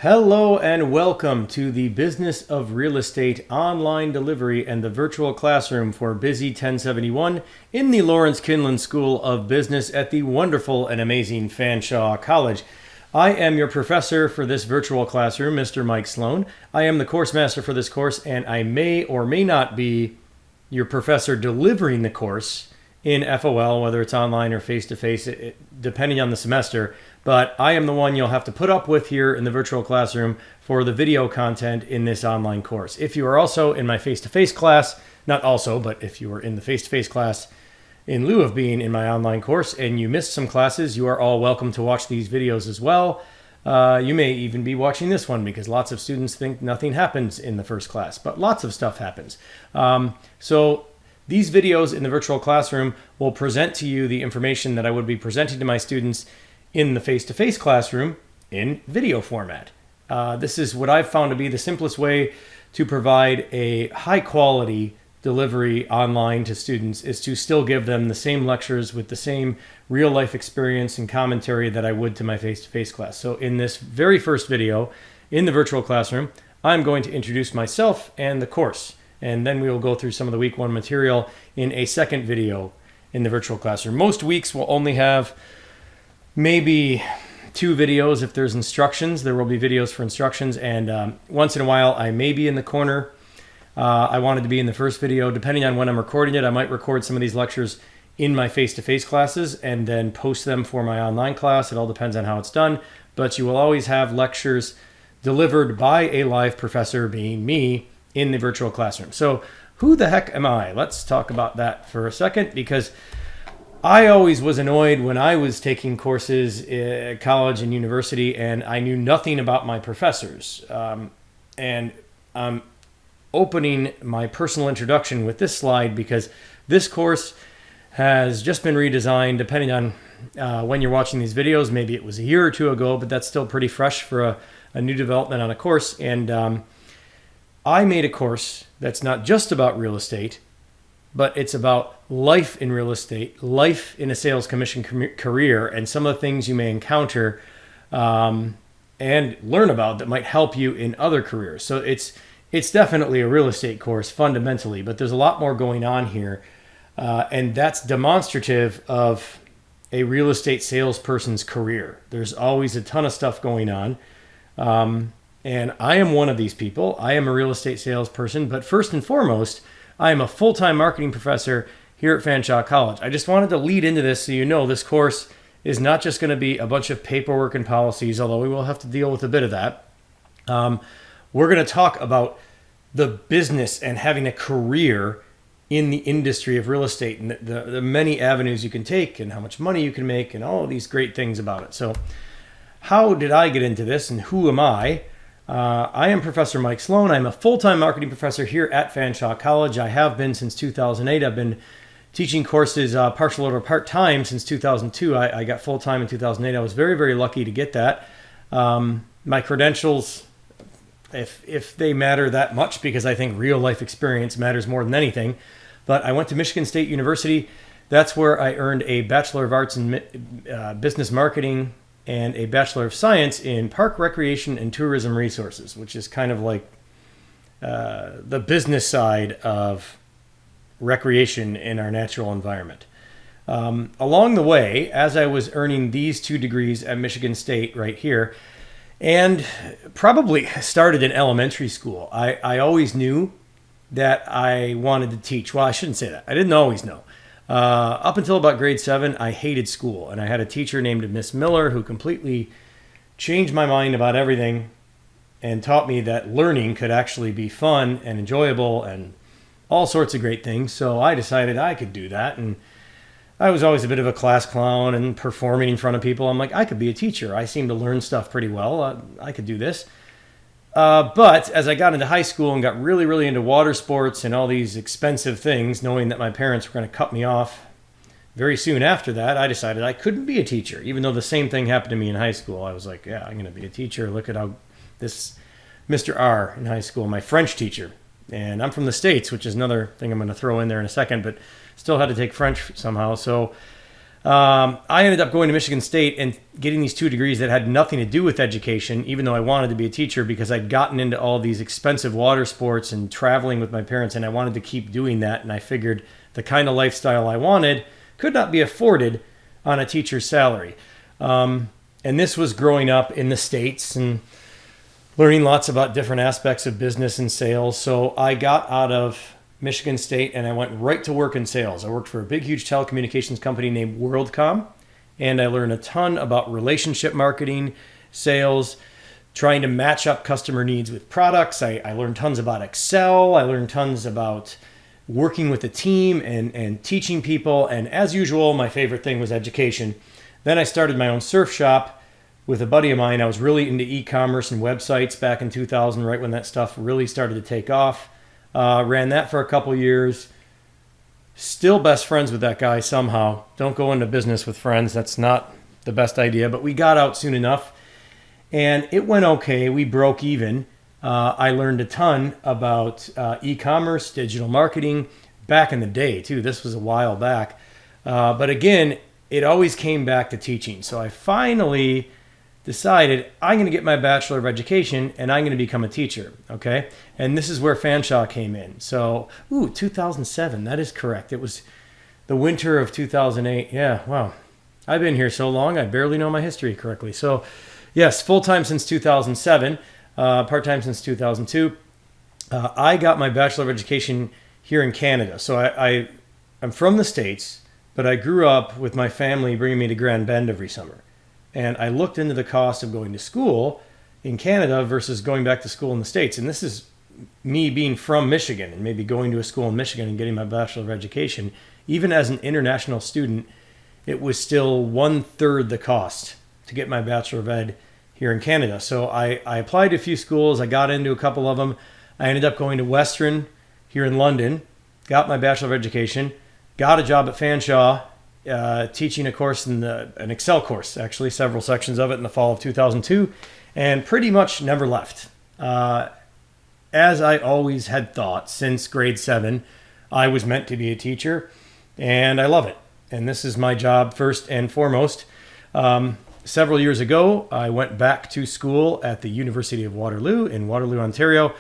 Hello and welcome to the Business of Real Estate online delivery and the virtual classroom for BUSI 1071 in the Lawrence Kinlan School of Business at the wonderful and amazing Fanshawe College. I am your professor for this virtual classroom, Mr. Mike Sloan. I am the course master for this course, and I may or may not be your professor delivering the course in FOL, whether it's online or face-to-face, depending on the semester. But I am the one you'll have to put up with here in the virtual classroom for the video content in this online course. If you are also in my face-to-face class, not also, but if you are in the face-to-face class in lieu of being in my online course and you missed some classes, you are all welcome to watch these videos as well. You may even be watching this one because lots of students think nothing happens in the first class, but lots of stuff happens. So these videos in the virtual classroom will present to you the information that I would be presenting to my students in the face-to-face classroom in video format. This is what I've found to be the simplest way to provide a high-quality delivery online to students, is to still give them the same lectures with the same real-life experience and commentary that I would to my face-to-face class. So in this very first video in the virtual classroom, I'm going to introduce myself and the course, and then we will go through some of the week one material in a second video in the virtual classroom. Most weeks will only have maybe 2 videos. If there's instructions, there will be videos for instructions, and once in a while I may be in the corner. I wanted to be in the first video. Depending on when I'm recording it, I might record some of these lectures in my face-to-face classes and then post them for my online class. It all depends on how it's done, but you will always have lectures delivered by a live professor, being me, in the virtual classroom. So who the heck am I? Let's talk about that for a second, because I always was annoyed when I was taking courses at college and university and I knew nothing about my professors. And I'm opening my personal introduction with this slide because this course has just been redesigned. Depending on when you're watching these videos, maybe it was a year or 2 ago, but that's still pretty fresh for a new development on a course. And I made a course that's not just about real estate, but it's about life in real estate, life in a sales commission career, and some of the things you may encounter and learn about that might help you in other careers. So it's definitely a real estate course fundamentally, but there's a lot more going on here, and that's demonstrative of a real estate salesperson's career. There's always a ton of stuff going on, and I am one of these people. I am a real estate salesperson, but first and foremost, I am a full-time marketing professor here at Fanshawe College. I just wanted to lead into this so you know this course is not just going to be a bunch of paperwork and policies, although we will have to deal with a bit of that. We're going to talk about the business and having a career in the industry of real estate and the many avenues you can take and how much money you can make and all of these great things about it. So how did I get into this and who am I? I am Professor Mike Sloan. I'm a full-time marketing professor here at Fanshawe College. I have been since 2008. I've been teaching courses partial or part-time since 2002. I got full-time in 2008. I was very, very lucky to get that. My credentials, if they matter that much, because I think real-life experience matters more than anything, but I went to Michigan State University. That's where I earned a Bachelor of Arts in Business Marketing and a Bachelor of Science in Park, Recreation, and Tourism Resources, which is kind of like the business side of recreation in our natural environment. Along the way, as I was earning these 2 degrees at Michigan State right here, and probably started in elementary school, I always knew that I wanted to teach. Well, I shouldn't say that. I didn't always know. Up until about grade 7, I hated school, and I had a teacher named Miss Miller who completely changed my mind about everything and taught me that learning could actually be fun and enjoyable and all sorts of great things. So I decided I could do that, and I was always a bit of a class clown and performing in front of people. I'm like, I could be a teacher. I seem to learn stuff pretty well. I could do this. But as I got into high school and got really, really into water sports and all these expensive things, knowing that my parents were going to cut me off very soon after that, I decided I couldn't be a teacher. Even though the same thing happened to me in high school, I was like, yeah, I'm going to be a teacher. Look at how this Mr. R in high school, my French teacher, and I'm from the States, which is another thing I'm going to throw in there in a second, but still had to take French somehow. So I ended up going to Michigan State and getting these 2 degrees that had nothing to do with education, even though I wanted to be a teacher because I'd gotten into all these expensive water sports and traveling with my parents, and I wanted to keep doing that. And I figured the kind of lifestyle I wanted could not be afforded on a teacher's salary. And this was growing up in the States and learning lots about different aspects of business and sales. So I got out of Michigan State and I went right to work in sales. I worked for a big, huge telecommunications company named WorldCom, and I learned a ton about relationship marketing, sales, trying to match up customer needs with products. I learned tons about Excel. I learned tons about working with a team and teaching people. And as usual, my favorite thing was education. Then I started my own surf shop with a buddy of mine. I was really into e-commerce and websites back in 2000, right when that stuff really started to take off. Ran that for a couple years. Still best friends with that guy somehow. Don't go into business with friends. That's not the best idea. But we got out soon enough. And it went okay. We broke even. I learned a ton about e-commerce, digital marketing, back in the day, too. This was a while back. But again, it always came back to teaching. So I finally decided I'm going to get my Bachelor of Education and I'm going to become a teacher, okay? And this is where Fanshawe came in. So, 2007, that is correct. It was the winter of 2008. Yeah, wow. I've been here so long, I barely know my history correctly. So, yes, full-time since 2007, part-time since 2002. I got my Bachelor of Education here in Canada. So I'm from the States, but I grew up with my family bringing me to Grand Bend every summer. And I looked into the cost of going to school in Canada versus going back to school in the States. And this is me being from Michigan and maybe going to a school in Michigan and getting my Bachelor of Education. Even as an international student, it was still 1/3 the cost to get my Bachelor of Ed here in Canada. So I applied to a few schools. I got into a couple of them. I ended up going to Western here in London, got my Bachelor of Education, got a job at Fanshawe, teaching a course an Excel course, actually, several sections of it in the fall of 2002, and pretty much never left. As I always had thought since grade 7, I was meant to be a teacher, and I love it. And this is my job first and foremost. Several years ago, I went back to school at the University of Waterloo in Waterloo, Ontario,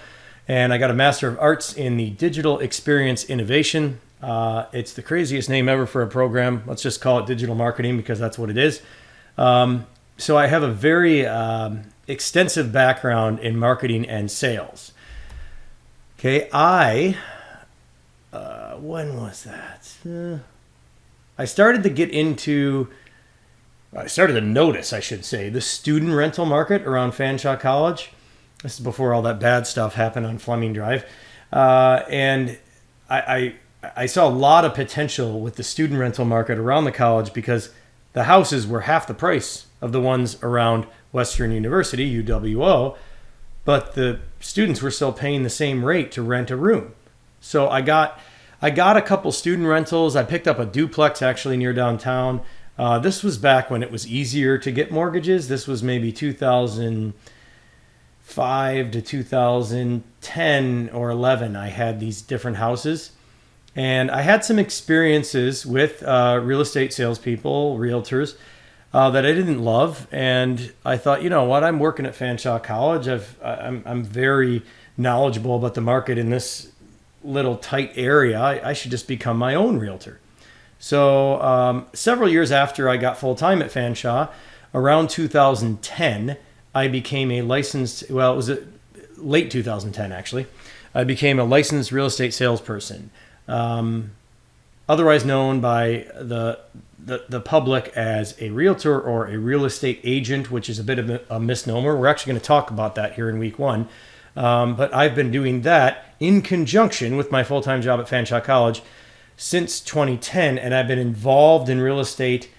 and I got a Master of Arts in the Digital Experience Innovation. It's the craziest name ever for a program. Let's just call it digital marketing because that's what it is. So I have a very extensive background in marketing and sales. Okay, when was that? I started to notice, I should say, the student rental market around Fanshawe College. This is before all that bad stuff happened on Fleming Drive. And I saw a lot of potential with the student rental market around the college because the houses were half the price of the ones around Western University, UWO, but the students were still paying the same rate to rent a room. So I got a couple student rentals. I picked up a duplex actually near downtown. This was back when it was easier to get mortgages. This was maybe 2005 to 2010 or 11. I had these different houses. And I had some experiences with real estate salespeople, realtors, that I didn't love. And I thought, you know what, I'm working at Fanshawe College. I'm very knowledgeable about the market in this little tight area. I should just become my own realtor. So several years after I got full-time at Fanshawe, around 2010, I became a licensed, well, it was late 2010 actually, I became a licensed real estate salesperson. Otherwise known by the public as a realtor or a real estate agent, which is a bit of a misnomer. We're actually going to talk about that here in week 1. But I've been doing that in conjunction with my full-time job at Fanshawe College since 2010, and I've been involved in real estate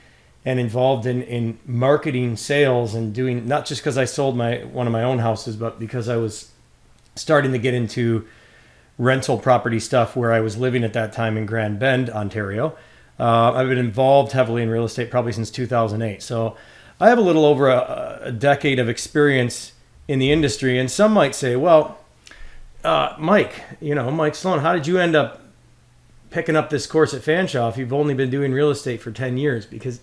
and involved in marketing, sales, and doing, not just because I sold one of my own houses, but because I was starting to get into rental property stuff where I was living at that time in Grand Bend, Ontario. I've been involved heavily in real estate probably since 2008. So I have a little over a decade of experience in the industry. And some might say, well, Mike Sloan, how did you end up picking up this course at Fanshawe if you've only been doing real estate for 10 years, because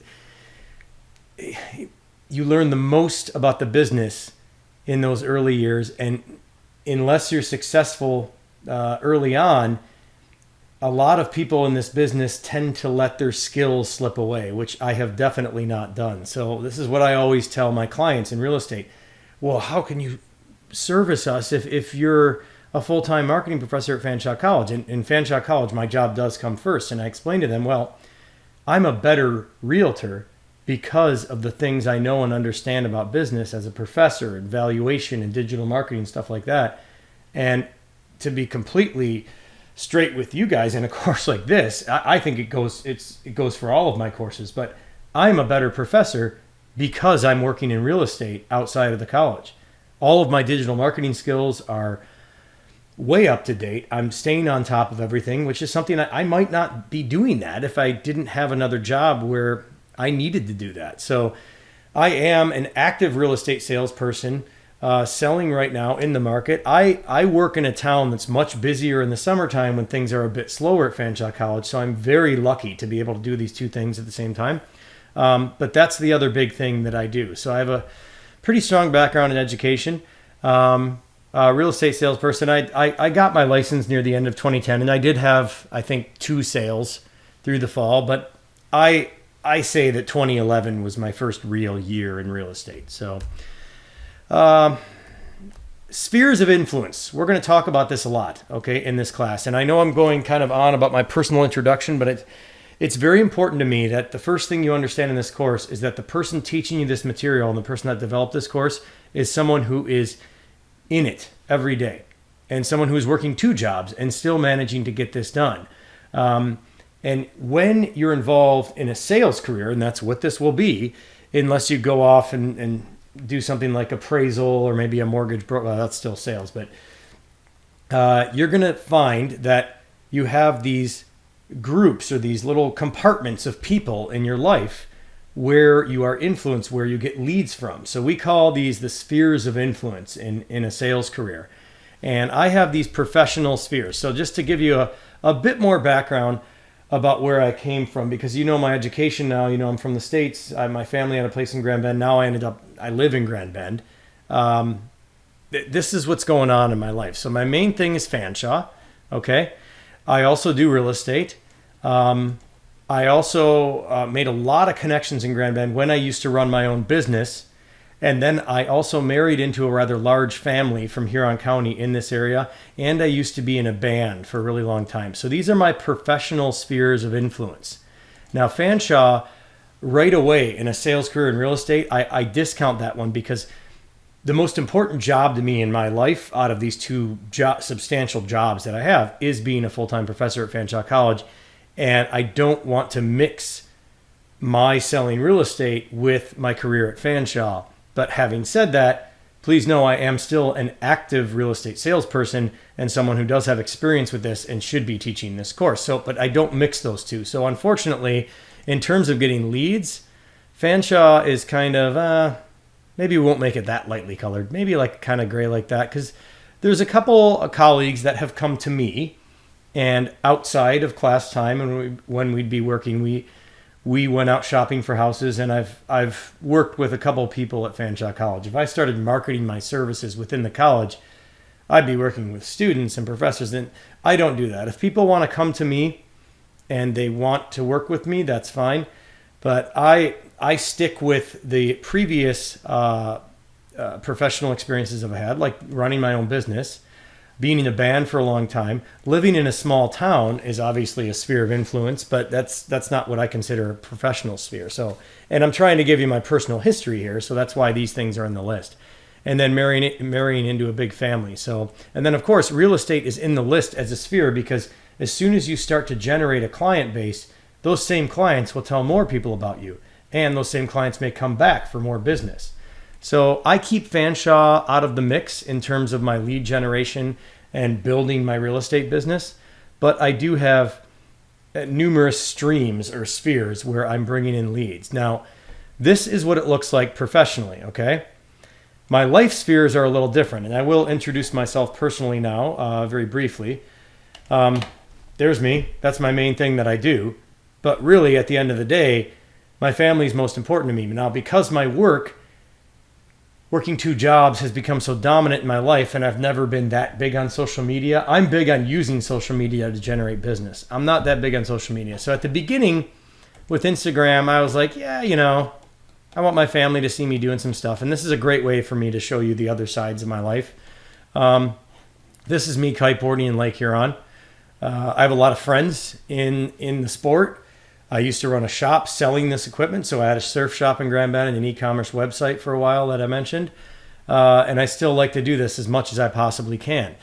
you learn the most about the business in those early years. And unless you're successful early on, a lot of people in this business tend to let their skills slip away, which I have definitely not done. So this is what I always tell my clients in real estate. Well, how can you service us if you're a full-time marketing professor at Fanshawe College? In Fanshawe College, my job does come first. And I explain to them, well, I'm a better realtor because of the things I know and understand about business as a professor and valuation and digital marketing, stuff like that. And to be completely straight with you guys, in a course like this, I think it goes for all of my courses, but I'm a better professor because I'm working in real estate outside of the college. All of my digital marketing skills are way up to date. I'm staying on top of everything, which is something I might not be doing that if I didn't have another job where I needed to do that. So I am an active real estate salesperson, selling right now in the market. I work in a town that's much busier in the summertime when things are a bit slower at Fanshawe College. So I'm very lucky to be able to do these two things at the same time. But that's the other big thing that I do. So I have a pretty strong background in education. Real estate salesperson. I got my license near the end of 2010, and I did have, I think, 2 sales through the fall. But I say that 2011 was my first real year in real estate. So spheres of influence. We're going to talk about this a lot, okay, in this class. And I know I'm going kind of on about my personal introduction, but it's very important to me that the first thing you understand in this course is that the person teaching you this material and the person that developed this course is someone who is in it every day and someone who is working 2 jobs and still managing to get this done. And when you're involved in a sales career, and that's what this will be, unless you go off and do something like appraisal or maybe a mortgage broker, well, that's still sales, but you're going to find that you have these groups or these little compartments of people in your life where you are influenced, where you get leads from. So we call these the spheres of influence in a sales career. And I have these professional spheres. So just to give you a bit more background about where I came from, because you know my education now, you know I'm from the States. My family had a place in Grand Bend. Now I live in Grand Bend. This is what's going on in my life. So my main thing is Fanshawe, okay? I also do real estate. I also made a lot of connections in Grand Bend when I used to run my own business. And then I also married into a rather large family from Huron County in this area. And I used to be in a band for a really long time. So these are my professional spheres of influence. Now, Fanshawe, right away in a sales career in real estate, I discount that one because the most important job to me in my life out of these 2 substantial jobs that I have is being a full-time professor at Fanshawe College. And I don't want to mix my selling real estate with my career at Fanshawe. But having said that, please know I am still an active real estate salesperson and someone who does have experience with this and should be teaching this course. But I don't mix those 2. So unfortunately, in terms of getting leads, Fanshawe is kind of, maybe we won't make it that lightly colored, maybe like kind of gray like that, because there's a couple of colleagues that have come to me, and outside of class time and when we'd be working, we went out shopping for houses, and I've worked with a couple of people at Fanshawe College. If I started marketing my services within the college, I'd be working with students and professors, and I don't do that. If people want to come to me and they want to work with me, that's fine. But I stick with the previous professional experiences I've had, like running my own business, being in a band for a long time. Living in a small town is obviously a sphere of influence, but that's not what I consider a professional sphere. So, and I'm trying to give you my personal history here, so that's why these things are in the list. And then marrying into a big family. So, and then of course, real estate is in the list as a sphere because as soon as you start to generate a client base, those same clients will tell more people about you, and those same clients may come back for more business. So I keep Fanshawe out of the mix in terms of my lead generation and building my real estate business, but I do have numerous streams or spheres where I'm bringing in leads. Now, this is what it looks like professionally, okay? My life spheres are a little different, and I will introduce myself personally now, very briefly. there's me. That's my main thing that I do. But really, at the end of the day, my family is most important to me. Now, because my working 2 jobs has become so dominant in my life, and I've never been that big on social media. I'm big on using social media to generate business. I'm not that big on social media. So at the beginning with Instagram, I was like, yeah, I want my family to see me doing some stuff. And this is a great way for me to show you the other sides of my life. This is me kiteboarding in Lake Huron. I have a lot of friends in the sport. I used to run a shop selling this equipment. So I had a surf shop in Grand Bend and an e-commerce website for a while that I mentioned. And I still like to do this as much as I possibly can.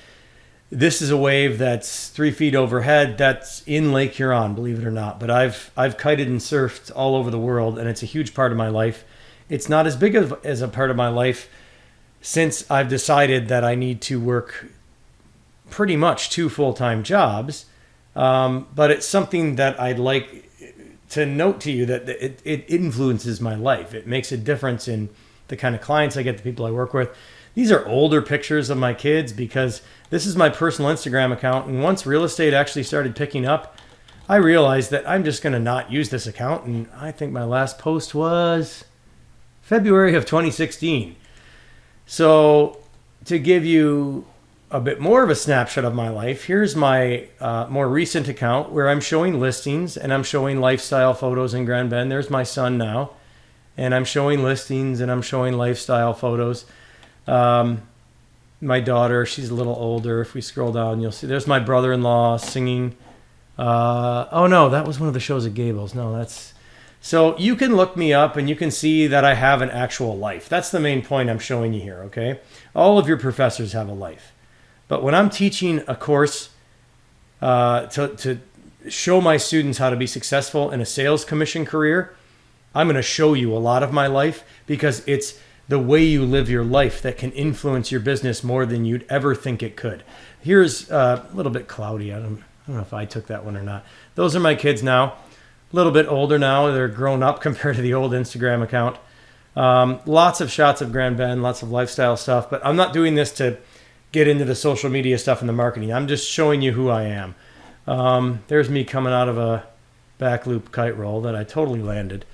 This is a wave that's 3 feet overhead. That's in Lake Huron, believe it or not. But I've kited and surfed all over the world, and it's a huge part of my life. It's not as big as a part of my life since I've decided that I need to work pretty much 2 full-time jobs. But it's something that I'd like to note to you that it influences my life. It makes a difference in the kind of clients I get, the people I work with. These are older pictures of my kids because this is my personal Instagram account. And once real estate actually started picking up, I realized that I'm just going to not use this account. And I think my last post was February of 2016. So to give you a bit more of a snapshot of my life, here's my more recent account where I'm showing listings and I'm showing lifestyle photos in Grand Bend. There's my son now. And I'm showing listings and I'm showing lifestyle photos. My daughter, she's a little older. If we scroll down, you'll see there's my brother-in-law singing. Oh no, that was one of the shows at Gables. No, that's... So you can look me up and you can see that I have an actual life. That's the main point I'm showing you here, okay? All of your professors have a life. But when I'm teaching a course to show my students how to be successful in a sales commission career, I'm going to show you a lot of my life because it's the way you live your life that can influence your business more than you'd ever think it could. Here's a little bit cloudy. I don't know if I took that one or not. Those are my kids now. A little bit older now. They're grown up compared to the old Instagram account. Lots of shots of Grand Bend, lots of lifestyle stuff. But I'm not doing this to get into the social media stuff and the marketing. I'm just showing you who I am. There's me coming out of a back loop kite roll that I totally landed.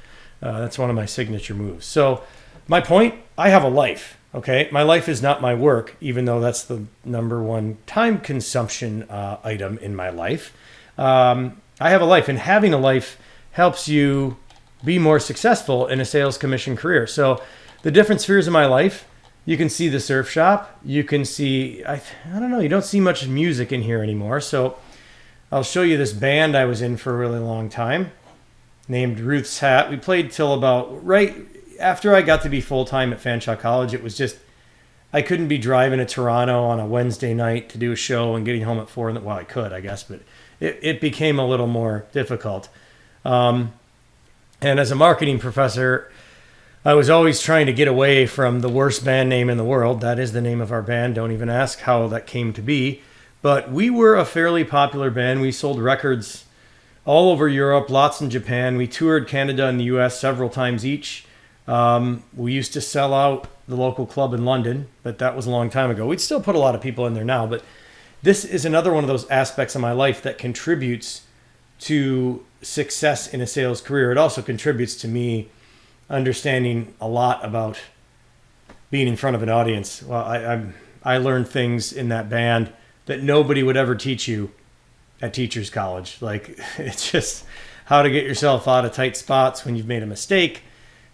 That's one of my signature moves. So my point, I have a life, okay? My life is not my work, even though that's the number one time consumption item in my life. I have a life, and having a life helps you be more successful in a sales commission career. So the different spheres of my life, you can see the surf shop. You can see, I don't know, you don't see much music in here anymore. So I'll show you this band I was in for a really long time named Ruths Hat. We played till about right after I got to be full-time at Fanshawe College. It was just, I couldn't be driving to Toronto on a Wednesday night to do a show and getting home at 4. Well, I could, I guess, but it became a little more difficult. And as a marketing professor, I was always trying to get away from the worst band name in the world. That is the name of our band. Don't even ask how that came to be. But we were a fairly popular band. We sold records all over Europe, lots in Japan. We toured Canada and the US several times each. We used to sell out the local club in London, but that was a long time ago. We'd still put a lot of people in there now, but this is another one of those aspects of my life that contributes to success in a sales career. It also contributes to me understanding a lot about being in front of an audience. Well, I learned things in that band that nobody would ever teach you at teachers college. Like, it's just how to get yourself out of tight spots when you've made a mistake.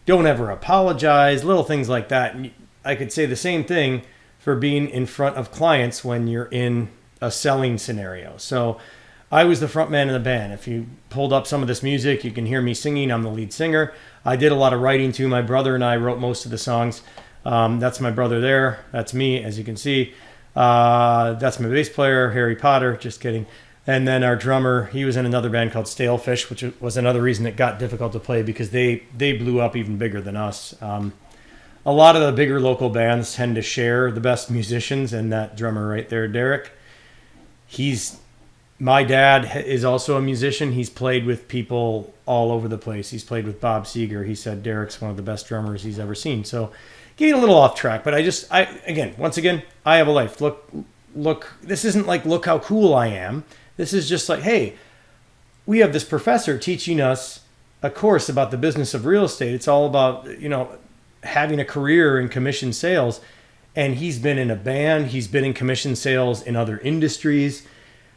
Don't ever apologize, little things like that. And I could say the same thing for being in front of clients when you're in a selling scenario. So I was the front man in the band. If you pulled up some of this music, you can hear me singing. I'm the lead singer. I did a lot of writing too. My brother and I wrote most of the songs. That's my brother there. That's me, as you can see. That's my bass player, Harry Potter. Just kidding. And then our drummer, he was in another band called Stalefish, which was another reason it got difficult to play because they blew up even bigger than us. A lot of the bigger local bands tend to share the best musicians, and that drummer right there, Derek, my dad is also a musician. He's played with people all over the place. He's played with Bob Seger. He said Derek's one of the best drummers he's ever seen. So getting a little off track, but once again, I have a life. Look, this isn't like, look how cool I am. This is just like, hey, we have this professor teaching us a course about the business of real estate. It's all about, having a career in commission sales. And he's been in a band. He's been in commission sales in other industries.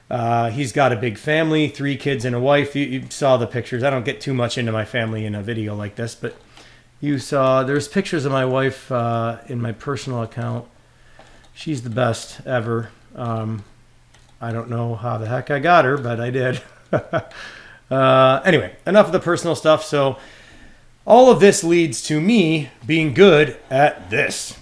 He's got a big family, 3 kids and a wife. You saw the pictures. I don't get too much into my family in a video like this, but you saw there's pictures of my wife in my personal account. She's the best ever. I don't know how the heck I got her, but I did. Anyway, enough of the personal stuff. So all of this leads to me being good at this.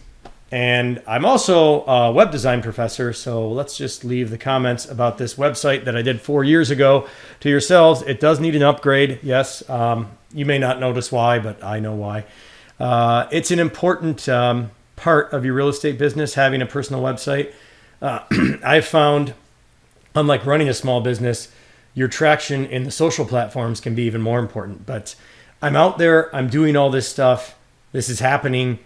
And I'm also a web design professor, so let's just leave the comments about this website that I did 4 years ago to yourselves. It does need an upgrade, yes. You may not notice why, but I know why. It's an important part of your real estate business, having a personal website. I've found, unlike running a small business, your traction in the social platforms can be even more important. But I'm out there, I'm doing all this stuff. This is happening.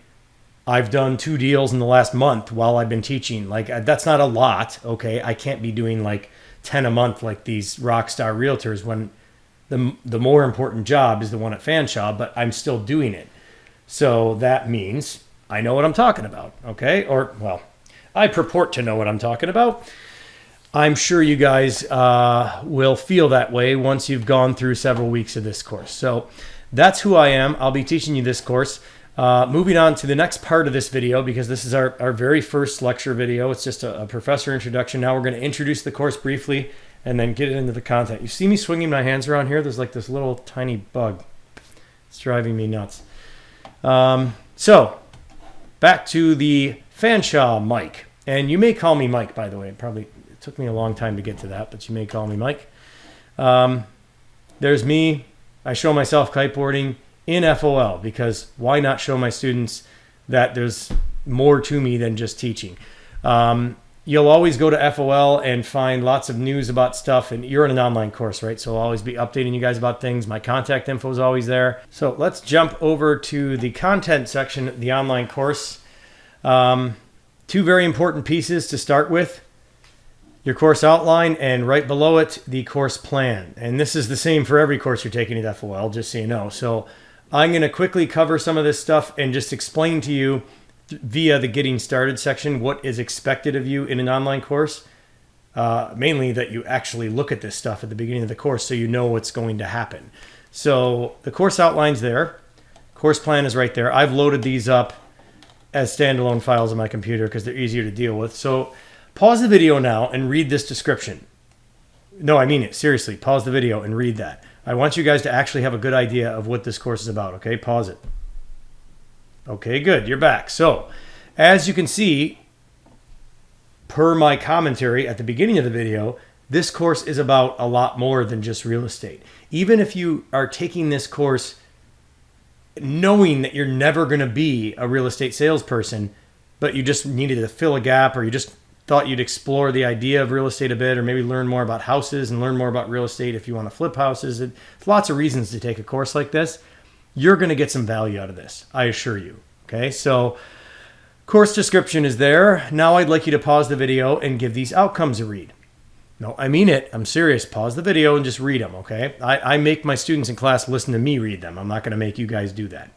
I've done 2 deals in the last month while I've been teaching. Like, that's not a lot, okay? I can't be doing like 10 a month like these rock star realtors when the more important job is the one at Fanshawe, but I'm still doing it. So that means I know what I'm talking about, okay? Or, well, I purport to know what I'm talking about. I'm sure you guys will feel that way once you've gone through several weeks of this course. So that's who I am. I'll be teaching you this course. Moving on to the next part of this video, because this is our very first lecture video. It's just a professor introduction. Now we're going to introduce the course briefly and then get into the content. You see me swinging my hands around here? There's like this little tiny bug. It's driving me nuts. So back to the Fanshawe mic. And you may call me Mike, by the way. It took me a long time to get to that, but you may call me Mike. There's me. I show myself kiteboarding in FOL, because why not show my students that there's more to me than just teaching? You'll always go to FOL and find lots of news about stuff, and you're in an online course, right? So I'll always be updating you guys about things. My contact info is always there. So let's jump over to the content section of the online course. 2 very important pieces to start with: your course outline, and right below it, the course plan. And this is the same for every course you're taking at FOL, just so you know. So I'm going to quickly cover some of this stuff and just explain to you via the Getting Started section what is expected of you in an online course. Mainly that you actually look at this stuff at the beginning of the course so you know what's going to happen. So the course outline's there. Course plan is right there. I've loaded these up as standalone files on my computer because they're easier to deal with. So pause the video now and read this description. No, I mean it. Seriously, pause the video and read that. I want you guys to actually have a good idea of what this course is about, okay? Pause it. Okay, good. You're back. So, as you can see, per my commentary at the beginning of the video, this course is about a lot more than just real estate. Even if you are taking this course knowing that you're never going to be a real estate salesperson, but you just needed to fill a gap, or you just thought you'd explore the idea of real estate a bit, or maybe learn more about houses and learn more about real estate if you want to flip houses. There's lots of reasons to take a course like this. You're going to get some value out of this, I assure you. Okay, so course description is there. Now I'd like you to pause the video and give these outcomes a read. No, I mean it. I'm serious. Pause the video and just read them, okay? I make my students in class listen to me read them. I'm not going to make you guys do that.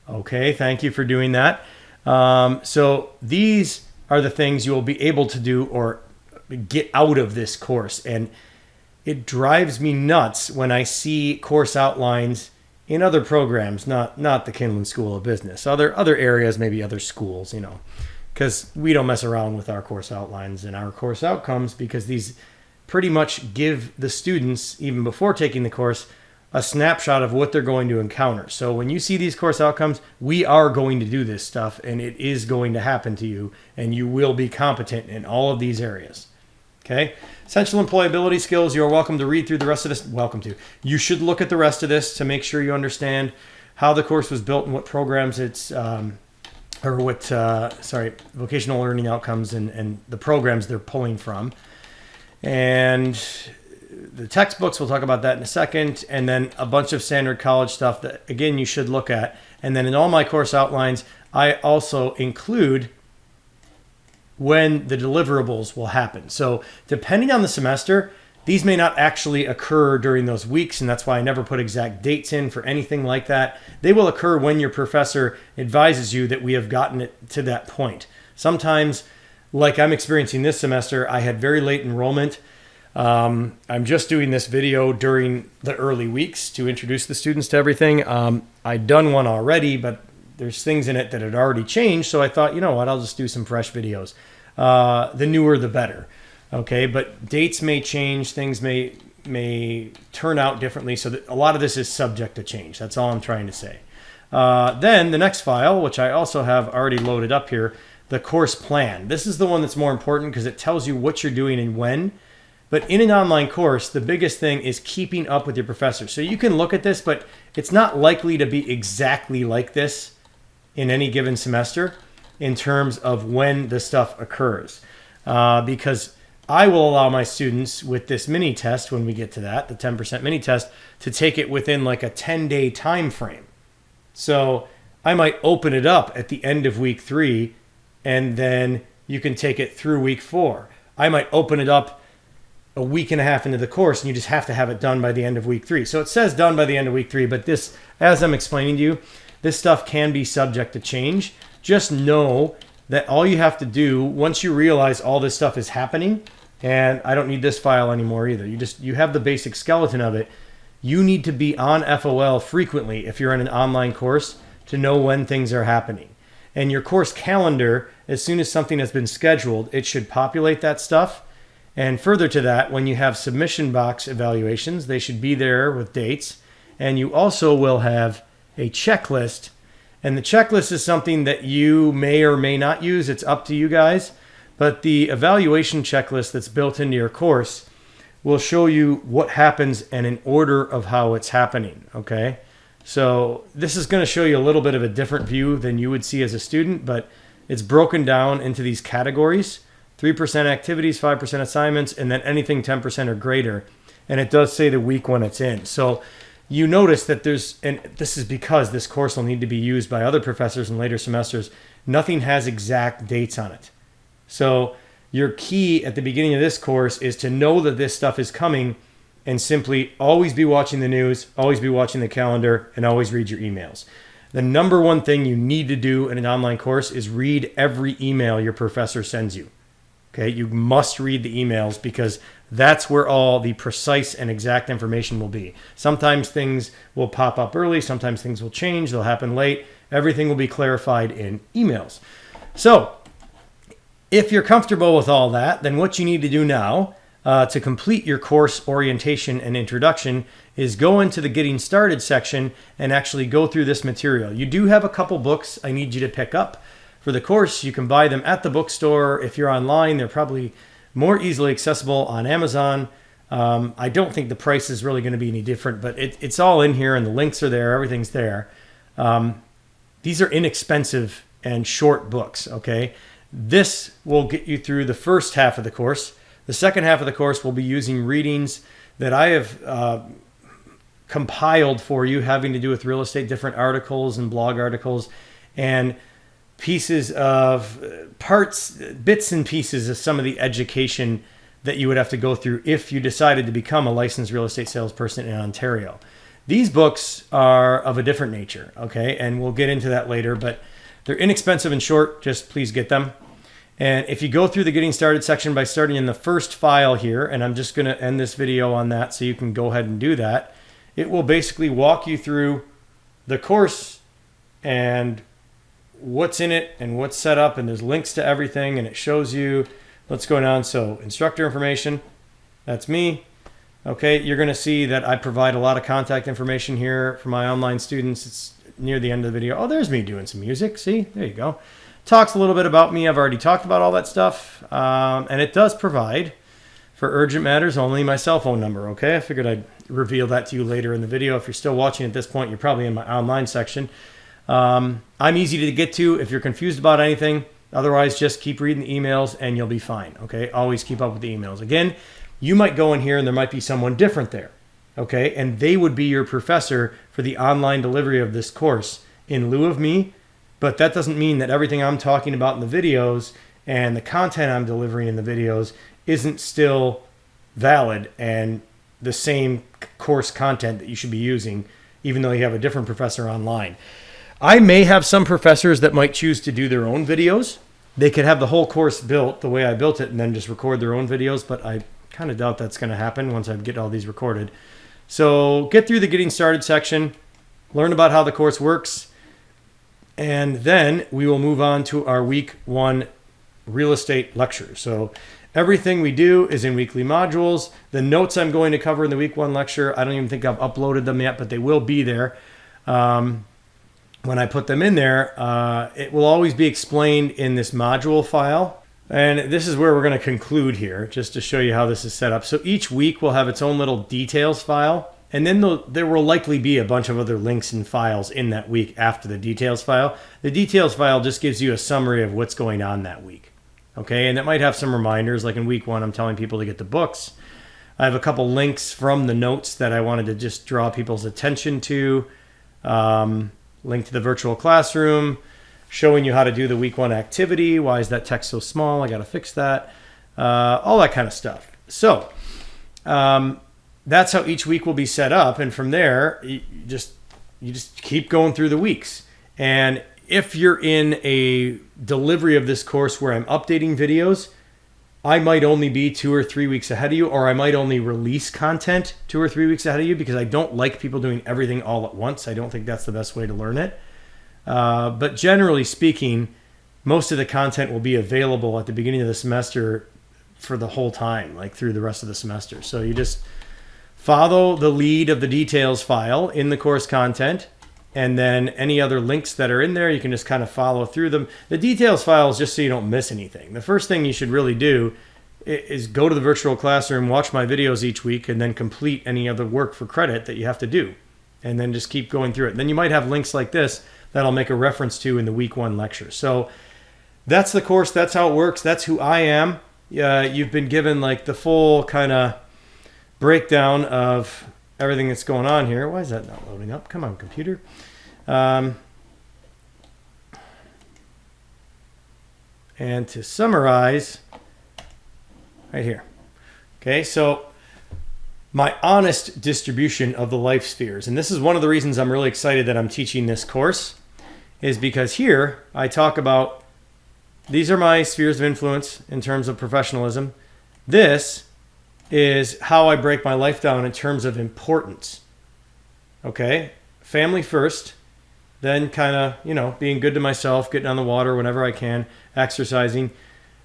Okay, thank you for doing that. So these are the things you will be able to do or get out of this course. And it drives me nuts when I see course outlines in other programs, not the Kinlan School of Business, other areas, maybe other schools, because we don't mess around with our course outlines and our course outcomes, because these pretty much give the students, even before taking the course, a snapshot of what they're going to encounter. So when you see these course outcomes, we are going to do this stuff, and it is going to happen to you, and you will be competent in all of these areas. Okay? Essential employability skills, you're welcome to read through the rest of this. Welcome to. You should look at the rest of this to make sure you understand how the course was built and what programs it's, vocational learning outcomes and the programs they're pulling from. And the textbooks, we'll talk about that in a second, and then a bunch of standard college stuff that, again, you should look at. And then in all my course outlines, I also include when the deliverables will happen. So depending on the semester, these may not actually occur during those weeks, and that's why I never put exact dates in for anything like that. They will occur when your professor advises you that we have gotten it to that point. Sometimes, like I'm experiencing this semester, I had very late enrollment. I'm just doing this video during the early weeks to introduce the students to everything. I'd done one already, but there's things in it that had already changed, so I thought, you know what, I'll just do some fresh videos. The newer, the better. Okay, but dates may change, things may turn out differently, so that a lot of this is subject to change. That's all I'm trying to say. Then the next file, which I also have already loaded up here, the course plan. This is the one that's more important because it tells you what you're doing and when. But in an online course, the biggest thing is keeping up with your professor. So you can look at this, but it's not likely to be exactly like this in any given semester in terms of when the stuff occurs. Because I will allow my students with this mini test, when we get to that, the 10% mini test, to take it within like a 10-day time frame. So I might open it up at the end of week 3, and then you can take it through week 4. I might open it up a week and a half into the course, and you just have to have it done by the end of week 3. So it says done by the end of week 3, but this, as I'm explaining to you, this stuff can be subject to change. Just know that all you have to do, once you realize all this stuff is happening, and I don't need this file anymore either, you have the basic skeleton of it, you need to be on FOL frequently if you're in an online course to know when things are happening. And your course calendar, as soon as something has been scheduled, it should populate that stuff. And further to that, when you have submission box evaluations, they should be there with dates. And you also will have a checklist. And the checklist is something that you may or may not use. It's up to you guys. But the evaluation checklist that's built into your course will show you what happens and an order of how it's happening, okay? So this is going to show you a little bit of a different view than you would see as a student, but it's broken down into these categories: 3% activities, 5% assignments, and then anything 10% or greater. And it does say the week when it's in. So you notice that and this is because this course will need to be used by other professors in later semesters, nothing has exact dates on it. So your key at the beginning of this course is to know that this stuff is coming, and simply always be watching the news, always be watching the calendar, and always read your emails. The number one thing you need to do in an online course is read every email your professor sends you. Okay, you must read the emails because that's where all the precise and exact information will be. Sometimes things will pop up early, sometimes things will change, they'll happen late. Everything will be clarified in emails. So if you're comfortable with all that, then what you need to do now to complete your course orientation and introduction is go into the Getting Started section and actually go through this material. You do have a couple books I need you to pick up for the course. You can buy them at the bookstore. If you're online, they're probably more easily accessible on Amazon. I don't think the price is really going to be any different, but it's all in here and the links are there. Everything's there. These are inexpensive and short books, okay? This will get you through the first half of the course. The second half of the course will be using readings that I have compiled for you having to do with real estate, different articles and blog articles, and pieces of bits and pieces of some of the education that you would have to go through if you decided to become a licensed real estate salesperson in Ontario. These books are of a different nature, okay? And we'll get into that later, but they're inexpensive and short. Just please get them. And if you go through the Getting Started section by starting in the first file here, and I'm just going to end this video on that so you can go ahead and do that, it will basically walk you through the course and what's in it and what's set up, and there's links to everything, and it shows you. Let's go down. So instructor information, that's me. Okay, you're going to see that I provide a lot of contact information here for my online students. It's near the end of the video. Oh, there's me doing some music. See, there you go. Talks a little bit about me. I've already talked about all that stuff. And it does provide, for urgent matters only, my cell phone number. Okay, I figured I'd reveal that to you later in the video. If you're still watching at this point, you're probably in my online section. I'm easy to get to if you're confused about anything. Otherwise, just keep reading the emails and you'll be fine. Okay, always keep up with the emails. Again, you might go in here and there might be someone different there. Okay, and they would be your professor for the online delivery of this course in lieu of me. But that doesn't mean that everything I'm talking about in the videos and the content I'm delivering in the videos isn't still valid and the same course content that you should be using, even though you have a different professor online. I may have some professors that might choose to do their own videos. They could have the whole course built the way I built it and then just record their own videos, but I kind of doubt that's going to happen once I get all these recorded. So get through the getting started section, learn about how the course works, and then we will move on to our week 1 real estate lecture. So everything we do is in weekly modules. The notes I'm going to cover in the week 1 lecture, I don't even think I've uploaded them yet, but they will be there. When I put them in there, it will always be explained in this module file. And this is where we're going to conclude here, just to show you how this is set up. So each week will have its own little details file. And then there will likely be a bunch of other links and files in that week after the details file. The details file just gives you a summary of what's going on that week. Okay, and it might have some reminders, like in week 1, I'm telling people to get the books. I have a couple links from the notes that I wanted to just draw people's attention to. Link to the virtual classroom, showing you how to do the week 1 activity. Why is that text so small? I got to fix that. All that kind of stuff. So that's how each week will be set up. And from there, you just keep going through the weeks. And if you're in a delivery of this course where I'm updating videos, I might only be 2 or 3 weeks ahead of you, or I might only release content 2 or 3 weeks ahead of you, because I don't like people doing everything all at once. I don't think that's the best way to learn it. But generally speaking, most of the content will be available at the beginning of the semester for the whole time, like through the rest of the semester. So you just follow the lead of the details file in the course content, and then any other links that are in there, you can just kind of follow through them. The details file is just so you don't miss anything. The first thing you should really do is go to the virtual classroom, watch my videos each week, and then complete any other work for credit that you have to do. And then just keep going through it. Then you might have links like this that I'll make a reference to in the week 1 lecture. So that's the course. That's how it works. That's who I am. You've been given like the full kind of breakdown of everything that's going on here. Why is that not loading up? Come on, computer. And to summarize, right here. Okay, so my honest distribution of the life spheres. And this is one of the reasons I'm really excited that I'm teaching this course, is because here I talk about, these are my spheres of influence in terms of professionalism. This is how I break my life down in terms of importance. Okay, family first, then kind of, being good to myself, getting on the water whenever I can, exercising.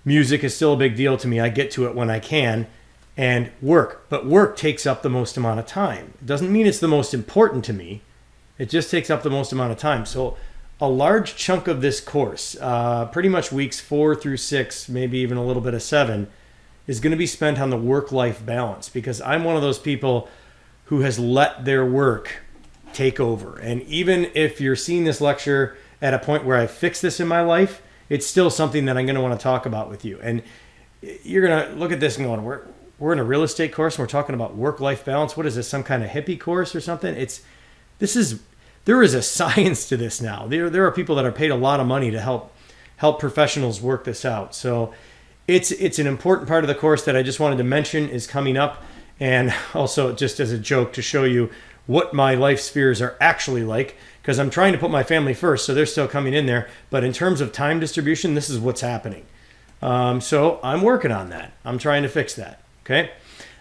Music is still a big deal to me. I get to it when I can. And work. But work takes up the most amount of time. It doesn't mean it's the most important to me. It just takes up the most amount of time. So a large chunk of this course, pretty much weeks 4 through 6, maybe even a little bit of 7, is going to be spent on the work-life balance, because I'm one of those people who has let their work take over. And even if you're seeing this lecture at a point where I fix this in my life, it's still something that I'm going to want to talk about with you. And you're going to look at this and going, we're in a real estate course and we're talking about work-life balance. What is this, some kind of hippie course or something? There is a science to this now. There are people that are paid a lot of money to help professionals work this out. So it's an important part of the course that I just wanted to mention is coming up. And also just as a joke to show you what my life spheres are actually like, because I'm trying to put my family first, so they're still coming in there. But in terms of time distribution, this is what's happening. So I'm working on that. I'm trying to fix that. Okay.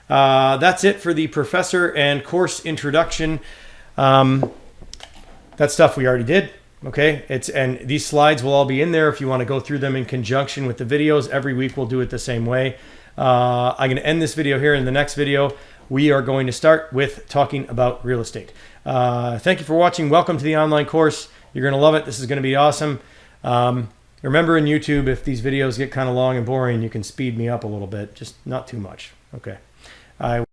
That's it for the professor and course introduction. That stuff we already did. Okay. And these slides will all be in there if you want to go through them in conjunction with the videos. Every week we'll do it the same way. I'm going to end this video here. In the next video, we are going to start with talking about real estate. Thank you for watching. Welcome to the online course. You're going to love it. This is going to be awesome. Remember, in YouTube, if these videos get kind of long and boring, you can speed me up a little bit, just not too much. Okay.